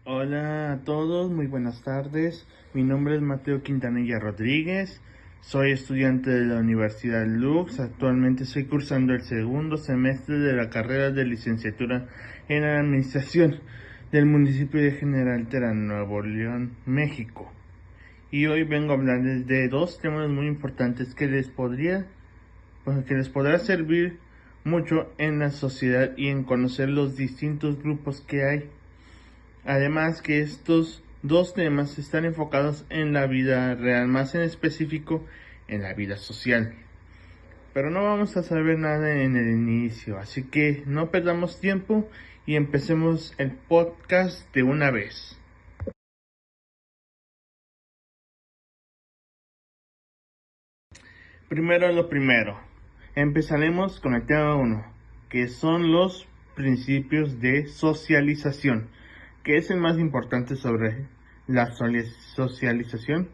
Hola a todos, muy buenas tardes. Mi nombre es Mateo Quintanilla Rodríguez. Soy estudiante de la Universidad Lux. Actualmente estoy cursando el segundo semestre de la carrera de licenciatura en Administración del municipio de General Terán, Nuevo León, México. Y hoy vengo a hablarles de dos temas muy importantes que les podrá servir mucho en la sociedad y en conocer los distintos grupos que hay. Además que estos dos temas están enfocados en la vida real, más en específico en la vida social. Pero no vamos a saber nada en el inicio, así que no perdamos tiempo y empecemos el podcast de una vez. Primero lo primero, empezaremos con el tema 1, que son los principios de socialización, que es el más importante sobre la socialización.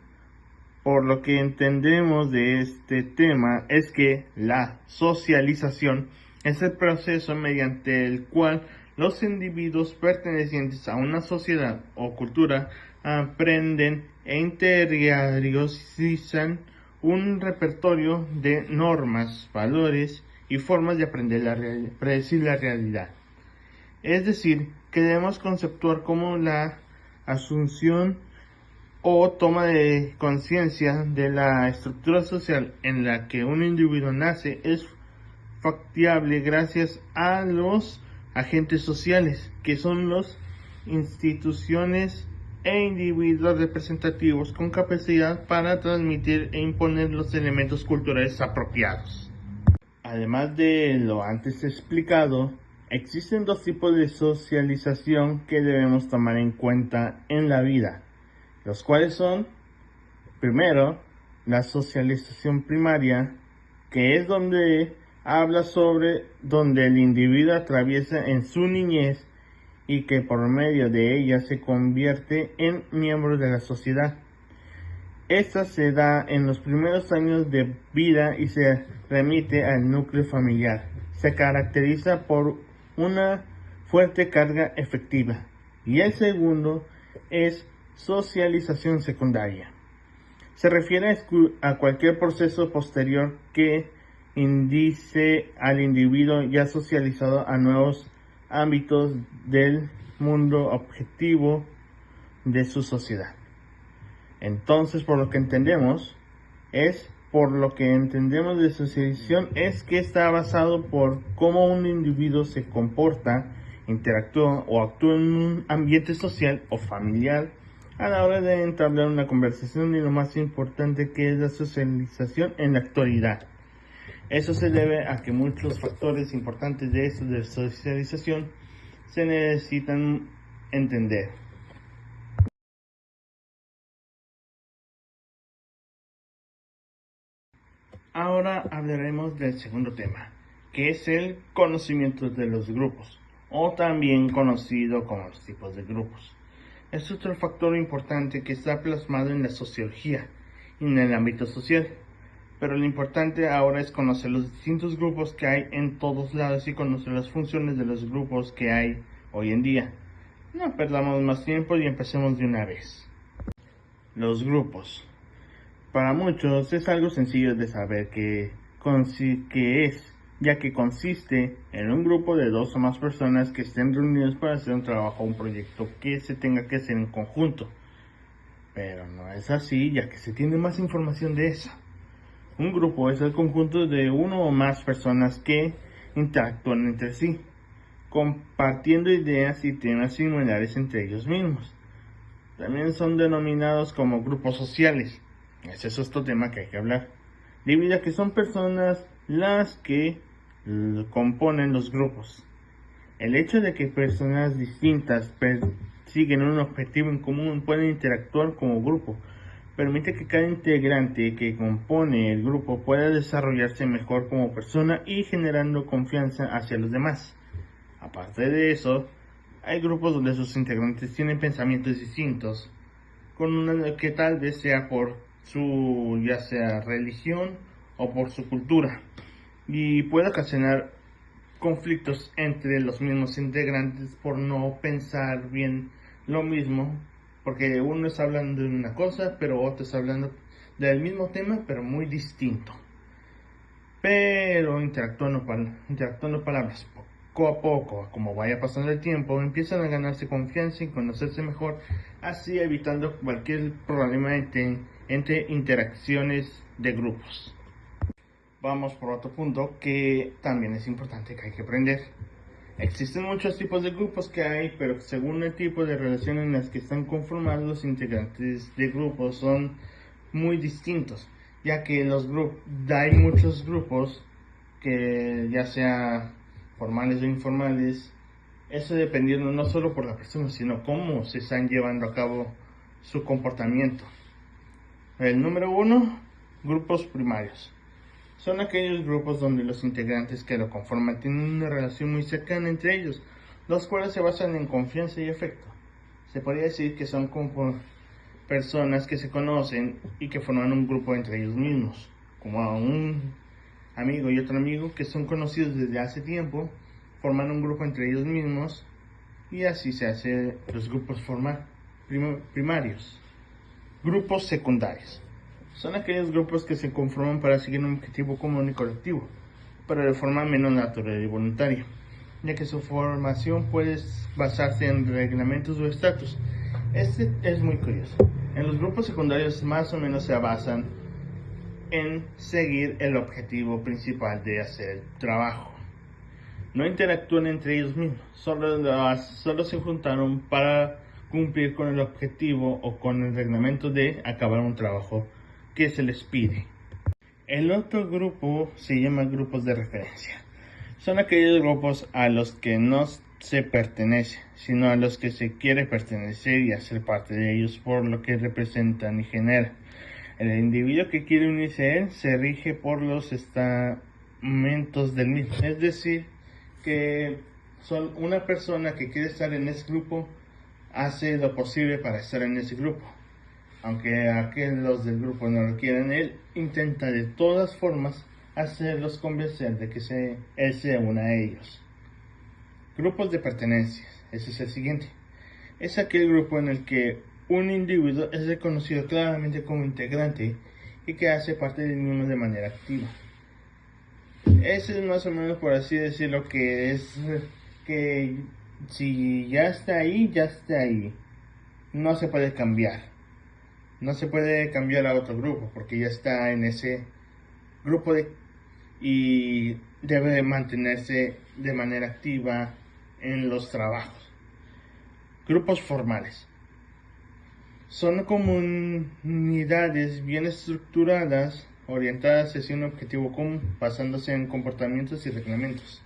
Por lo que entendemos de este tema es que la socialización es el proceso mediante el cual los individuos pertenecientes a una sociedad o cultura aprenden e interiorizan un repertorio de normas, valores y formas de predecir la realidad. Es decir, que debemos conceptuar como la asunción o toma de conciencia de la estructura social en la que un individuo nace es factible gracias a los agentes sociales, que son las instituciones e individuos representativos con capacidad para transmitir e imponer los elementos culturales apropiados. Además de lo antes explicado, existen dos tipos de socialización que debemos tomar en cuenta en la vida, los cuales son, primero, la socialización primaria, que es donde habla sobre donde el individuo atraviesa en su niñez y que por medio de ella se convierte en miembro de la sociedad. Esta se da en los primeros años de vida y se remite al núcleo familiar. Se caracteriza por una fuerte carga efectiva. Y el segundo es socialización secundaria. Se refiere a cualquier proceso posterior que indice al individuo ya socializado a nuevos ámbitos del mundo objetivo de su sociedad. Entonces, por lo que entendemos de socialización es que está basado por cómo un individuo se comporta, interactúa o actúa en un ambiente social o familiar a la hora de entablar una conversación, y lo más importante, que es la socialización en la actualidad. Eso se debe a que muchos factores importantes de esto de socialización se necesitan entender. Ahora hablaremos del segundo tema, que es el conocimiento de los grupos, o también conocido como los tipos de grupos. Es otro factor importante que está plasmado en la sociología y en el ámbito social. Pero lo importante ahora es conocer los distintos grupos que hay en todos lados y conocer las funciones de los grupos que hay hoy en día. No perdamos más tiempo y empecemos de una vez. Los grupos. Para muchos es algo sencillo de saber qué es, ya que consiste en un grupo de dos o más personas que estén reunidas para hacer un trabajo o un proyecto que se tenga que hacer en conjunto. Pero no es así, ya que se tiene más información de eso. Un grupo es el conjunto de uno o más personas que interactúan entre sí, compartiendo ideas y temas similares entre ellos mismos. También son denominados como grupos sociales. Ese es otro tema que hay que hablar, debido a que son personas las que componen los grupos. El hecho de que personas distintas persiguen un objetivo en común pueden interactuar como grupo permite que cada integrante que compone el grupo pueda desarrollarse mejor como persona y generando confianza hacia los demás. Aparte de eso, hay grupos donde sus integrantes tienen pensamientos distintos, con una que tal vez sea por su ya sea religión o por su cultura, y puede ocasionar conflictos entre los mismos integrantes por no pensar bien lo mismo, porque uno está hablando de una cosa, pero otro está hablando del mismo tema, pero muy distinto. Pero interactuando palabras, poco a poco, como vaya pasando el tiempo, empiezan a ganarse confianza y conocerse mejor, así evitando cualquier problema entre interacciones de grupos. Vamos por otro punto que también es importante, que hay que aprender. Existen muchos tipos de grupos que hay, pero según el tipo de relación en las que están conformados, los integrantes de grupos son muy distintos, ya que hay muchos grupos que ya sea formales o informales, eso dependiendo no solo por la persona, sino cómo se están llevando a cabo su comportamiento. El número 1, grupos primarios. Son aquellos grupos donde los integrantes que lo conforman tienen una relación muy cercana entre ellos, los cuales se basan en confianza y afecto. Se podría decir que son como personas que se conocen y que forman un grupo entre ellos mismos, como a un amigo y otro amigo que son conocidos desde hace tiempo, forman un grupo entre ellos mismos y así se hacen los grupos primarios. Grupos secundarios. Son aquellos grupos que se conforman para seguir un objetivo común y colectivo, pero de forma menos natural y voluntaria, ya que su formación puede basarse en reglamentos o estatus. Este es muy curioso. En los grupos secundarios más o menos se basan en seguir el objetivo principal de hacer el trabajo. No interactúan entre ellos mismos, solo se juntaron para cumplir con el objetivo o con el reglamento de acabar un trabajo que se les pide. El otro grupo se llama grupos de referencia. Son aquellos grupos a los que no se pertenece, sino a los que se quiere pertenecer y hacer parte de ellos por lo que representan y generan. El individuo que quiere unirse a él se rige por los estamentos del mismo, es decir, que son una persona que quiere estar en ese grupo, hace lo posible para estar en ese grupo. Aunque aquellos del grupo no lo quieran, él intenta de todas formas hacerlos convencer de que él se una a ellos. Grupos de pertenencia, ese es el siguiente. Es aquel grupo en el que un individuo es reconocido claramente como integrante y que hace parte del mismo de manera activa. Ese es más o menos, por así decirlo, que es que si ya está ahí, ya está ahí. No se puede cambiar. No se puede cambiar a otro grupo porque ya está en ese grupo y debe mantenerse de manera activa en los trabajos. Grupos formales. Son comunidades bien estructuradas, orientadas hacia un objetivo común, basándose en comportamientos y reglamentos.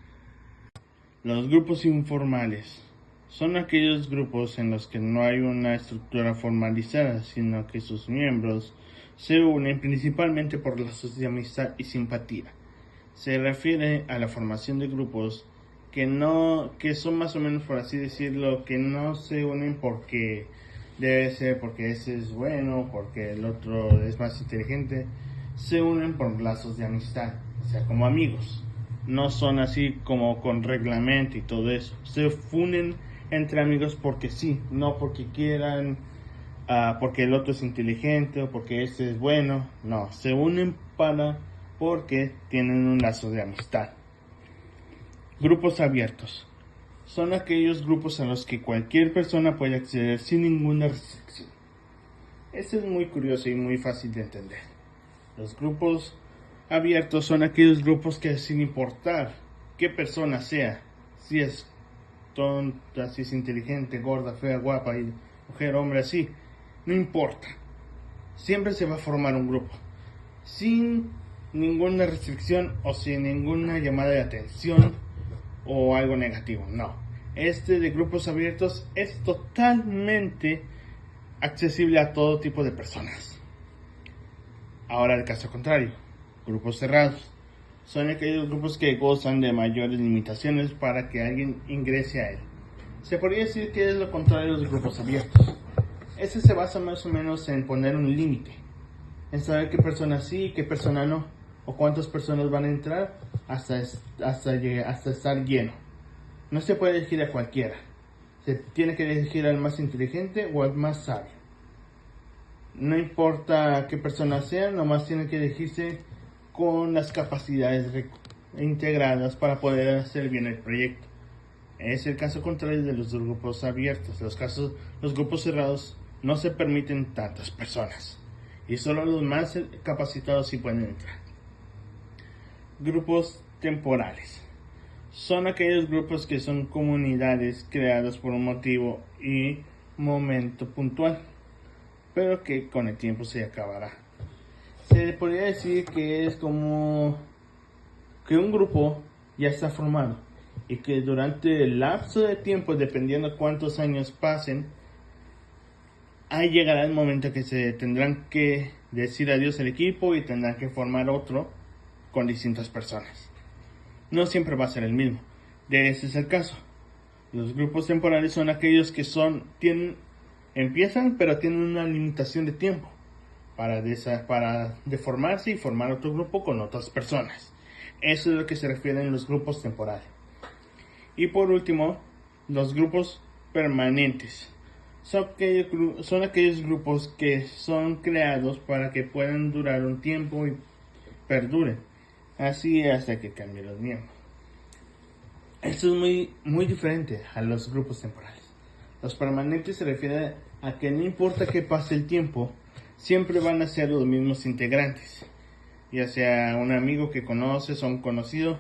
Los grupos informales. Son aquellos grupos en los que no hay una estructura formalizada, sino que sus miembros se unen principalmente por lazos de amistad y simpatía. Se refiere a la formación de grupos que son más o menos, por así decirlo, que no se unen porque debe ser porque ese es bueno, porque el otro es más inteligente. Se unen por lazos de amistad, o sea, como amigos. No son así como con reglamento y todo eso. Se unen entre amigos porque sí, no porque quieran, porque el otro es inteligente o porque este es bueno. No, se unen porque tienen un lazo de amistad. Grupos abiertos. Son aquellos grupos a los que cualquier persona puede acceder sin ninguna restricción. Esto es muy curioso y muy fácil de entender. Los grupos abiertos son aquellos grupos que, sin importar qué persona sea, si es tonta, si es inteligente, gorda, fea, guapa, mujer, hombre, así, no importa. Siempre se va a formar un grupo, sin ninguna restricción o sin ninguna llamada de atención o algo negativo, no. Este de grupos abiertos es totalmente accesible a todo tipo de personas. Ahora el caso contrario, grupos cerrados. Son aquellos grupos que gozan de mayores limitaciones para que alguien ingrese a él. Se podría decir que es lo contrario de los grupos abiertos. Ese se basa más o menos en poner un límite, en saber qué persona sí y qué persona no, o cuántas personas van a entrar hasta estar lleno. No se puede elegir a cualquiera. Se tiene que elegir al más inteligente o al más sabio. No importa qué persona sea, nomás tiene que elegirse con las capacidades integradas para poder hacer bien el proyecto. Es el caso contrario de los grupos abiertos. Los grupos cerrados no se permiten tantas personas y solo los más capacitados sí pueden entrar. Grupos temporales. Son aquellos grupos que son comunidades creadas por un motivo y momento puntual, pero que con el tiempo se acabará. Se podría decir que es como que un grupo ya está formado y que durante el lapso de tiempo, dependiendo de cuántos años pasen, ahí llegará el momento que se tendrán que decir adiós al equipo y tendrán que formar otro con distintas personas. No siempre va a ser el mismo. De ese es el caso. Los grupos temporales son aquellos que empiezan pero tienen una limitación de tiempo para deformarse y formar otro grupo con otras personas. Eso es lo que se refieren los grupos temporales. Y por último, los grupos permanentes. Son aquellos grupos que son creados para que puedan durar un tiempo y perduren. Así hasta que cambien los miembros. Esto es muy diferente a los grupos temporales. Los permanentes se refieren a que no importa que pase el tiempo, siempre van a ser los mismos integrantes. Ya sea un amigo que conoces o un conocido,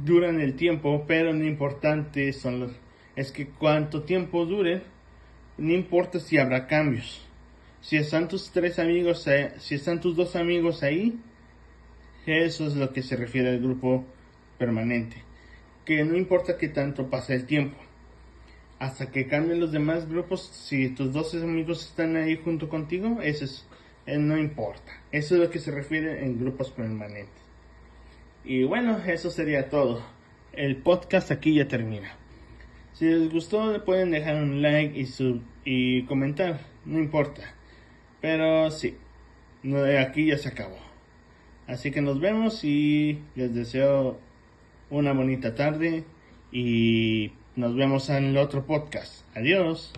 duran el tiempo, pero lo importante es que cuánto tiempo duren, no importa si habrá cambios. Si están tus dos amigos ahí, eso es lo que se refiere al grupo permanente. Que no importa que tanto pase el tiempo. Hasta que cambien los demás grupos, si tus dos amigos están ahí junto contigo, no importa. Eso es lo que se refiere en grupos permanentes. Y bueno, eso sería todo. El podcast aquí ya termina. Si les gustó, pueden dejar un like y comentar. No importa. Pero sí, aquí ya se acabó. Así que nos vemos y les deseo una bonita tarde y nos vemos en el otro podcast. Adiós.